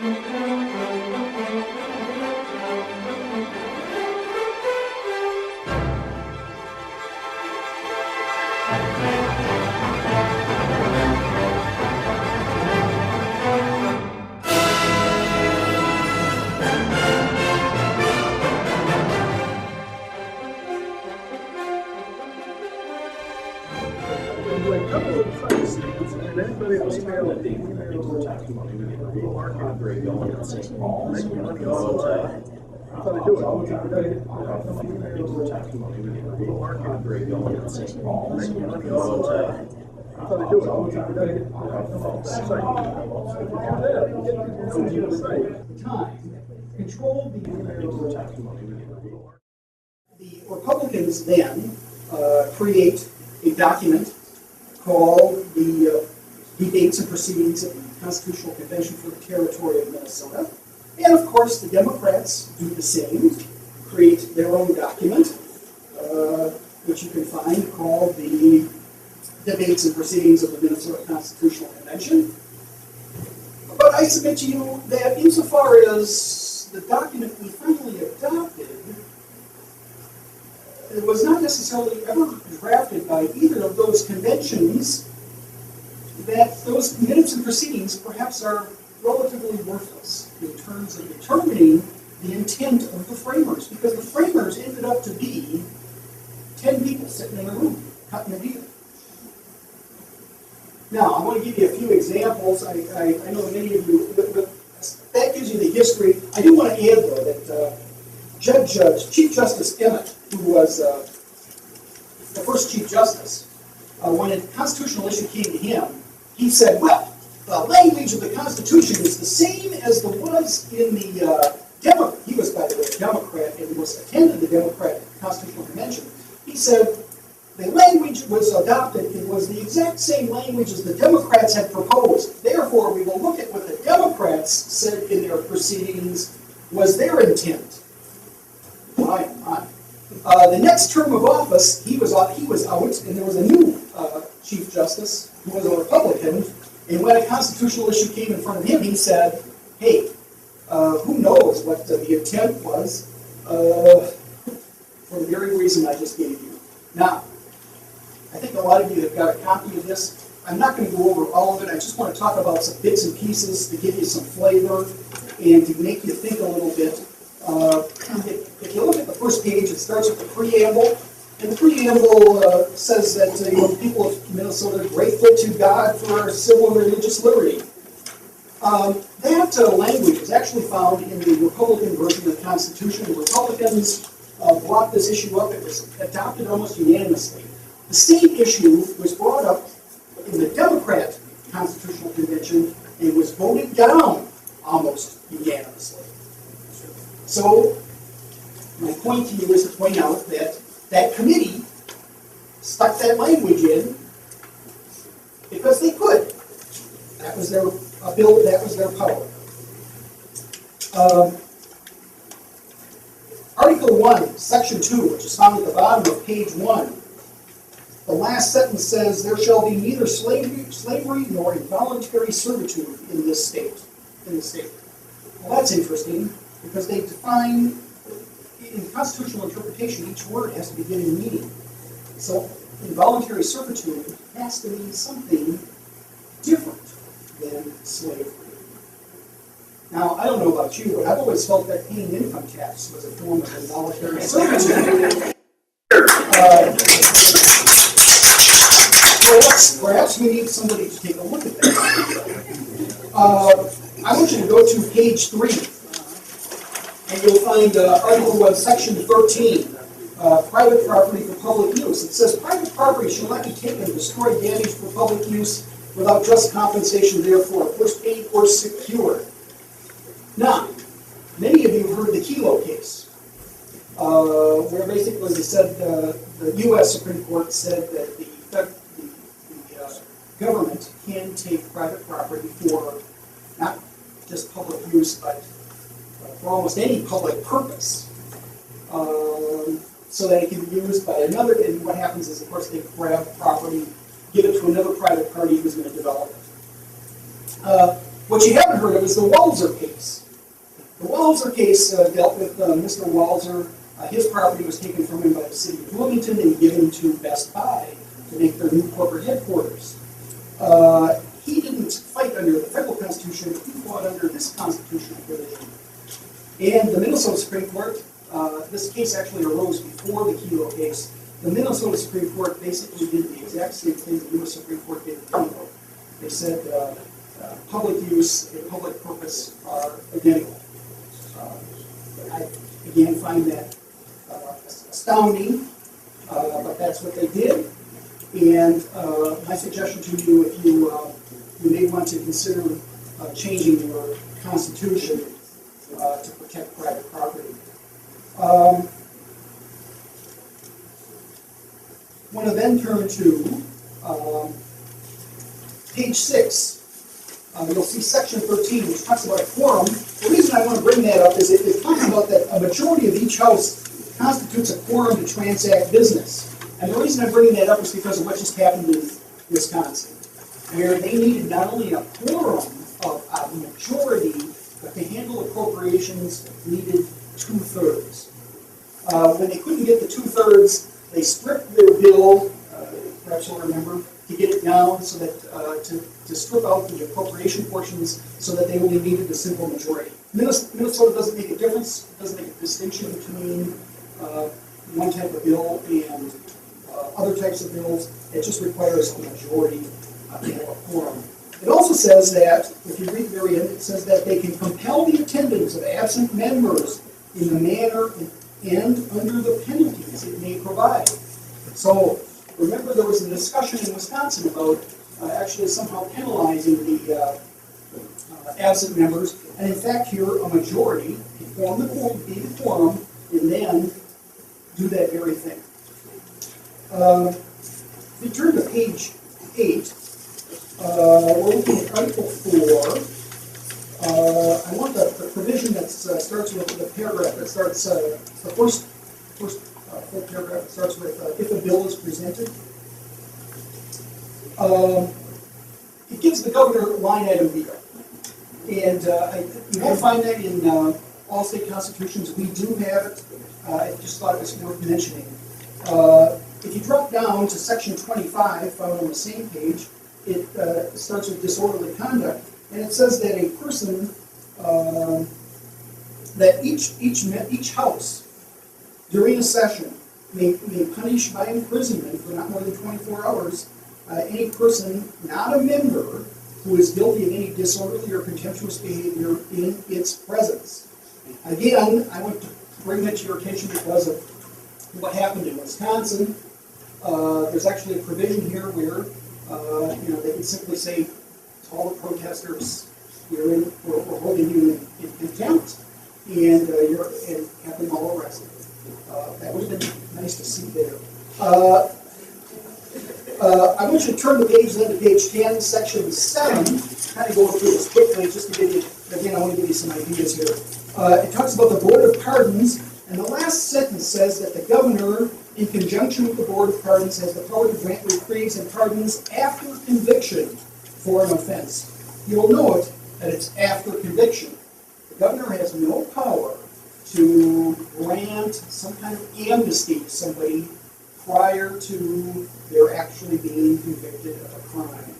The Republicans then create a document called the Debates and Proceedings of the Constitutional Convention for the Territory of Minnesota. And of course, the Democrats do the same, create their own document, which you can find called the Debates and Proceedings of the Minnesota Constitutional Convention. But I submit to you that insofar as the document we finally adopted, it was not necessarily ever drafted by either of those conventions, that those minutes and proceedings perhaps are relatively worthless in terms of determining the intent of the framers, because the framers ended up to be 10 people sitting in a room, cutting a deal. Now, I want to give you a few examples. I know many of you, that gives you the history. I do want to add, though, that Chief Justice Emmett, who was the first Chief Justice, when a constitutional issue came to him, he said, well, the language of the Constitution is the same as the was in the he was, by the way, a Democrat and attended the Democratic Constitutional Convention. He said, the language was adopted, it was the exact same language as the Democrats had proposed. Therefore, we will look at what the Democrats said in their proceedings was their intent. The next term of office, he was out, and there was a new Chief Justice who was a Republican, and when a constitutional issue came in front of him, he said, hey, who knows what the intent was for the very reason I just gave you. Now, I think a lot of you have got a copy of this. I'm not going to go over all of it. I just want to talk about some bits and pieces to give you some flavor and to make you think a little bit. If you look at the first page, it starts with the preamble. And the preamble says that the people of Minnesota are grateful to God for civil and religious liberty. That language is actually found in the Republican version of the Constitution. The Republicans brought this issue up. It was adopted almost unanimously. The same issue was brought up in the Democrat Constitutional Convention and was voted down almost unanimously. So, my point to you is to point out that that committee stuck that language in because they could. That was their ability, that was their power. Article 1, Section 2, which is found at the bottom of page 1, the last sentence says, there shall be neither slavery nor involuntary servitude in this state. Well, that's interesting, because they define, in constitutional interpretation, each word has to be given meaning. So, involuntary servitude has to mean something different than slavery. Now, I don't know about you, but I've always felt that paying income tax was a form of involuntary servitude. Perhaps we need somebody to take a look at that. I want you to go to page 3, and you'll find Article 1, Section 13, private property for public use. It says, private property shall not be taken, destroyed, damaged for public use without just compensation therefore, first paid or secured. Now, many of you have heard the Kelo case, where basically they said the U.S. Supreme Court said that the government can take private property for not just public use, but for almost any public purpose, so that it can be used by another. And what happens is, of course, they grab property, give it to another private party who's going to develop it. What you haven't heard of is the Walzer case. The Walzer case dealt with Mr. Walzer. His property was taken from him by the city of Bloomington and given to Best Buy to make their new corporate headquarters. He didn't fight under the federal constitution, he fought under this constitutional provision. And the Minnesota Supreme Court, this case actually arose before the Kelo case. The Minnesota Supreme Court basically did the exact same thing the U.S. Supreme Court did in Kelo. They said public use and public purpose are identical. I, again, find that astounding, but that's what they did. And my suggestion to you, if you may want to consider changing your constitution to protect private property. I want to then turn to page 6. You'll see section 13, which talks about a quorum. The reason I want to bring that up is it talks about that a majority of each house constitutes a quorum to transact business. And the reason I'm bringing that up is because of what just happened in Wisconsin, where they needed not only a quorum of a majority, but to handle appropriations needed 2/3. When they couldn't get the 2/3, they stripped their bill, perhaps you'll remember, to get it down so that to strip out the appropriation portions so that they only needed a simple majority. Minnesota doesn't make a difference, doesn't make a distinction between one type of bill and other types of bills. It just requires a majority to have a quorum. It also says that, if you read the very end, it says that they can compel the attendance of absent members in the manner and under the penalties it may provide. So, remember there was a discussion in Wisconsin about actually somehow penalizing the absent members, and in fact here a majority can form the quorum, and then do that very thing. If we turn to page 8, we're looking at Article 4. I want the provision that starts with the paragraph that starts, the first full paragraph that starts with, if a bill is presented. It gives the governor line item veto. And you won't find that in all state constitutions. We do have it. I just thought it was worth mentioning. If you drop down to section 25, found on the same page, it starts with disorderly conduct, and it says that a person, that each house during a session may punish by imprisonment for not more than 24 hours any person not a member who is guilty of any disorderly or contemptuous behavior in its presence. Again, I want to bring that to your attention because of what happened in Wisconsin. There's actually a provision here where they can simply say to all the protesters, we're holding you in contempt, and have them all arrested. That would have been nice to see there. I want you to turn the page then to page 10, section 7. Kind of go through this quickly just to give you, again, I want to give you some ideas here. It talks about the Board of Pardons, and the last sentence says that the governor, in conjunction with the Board of Pardons, has the power to grant reprieves and pardons after conviction for an offense. You'll note that it's after conviction. The governor has no power to grant some kind of amnesty to somebody prior to their actually being convicted of a crime.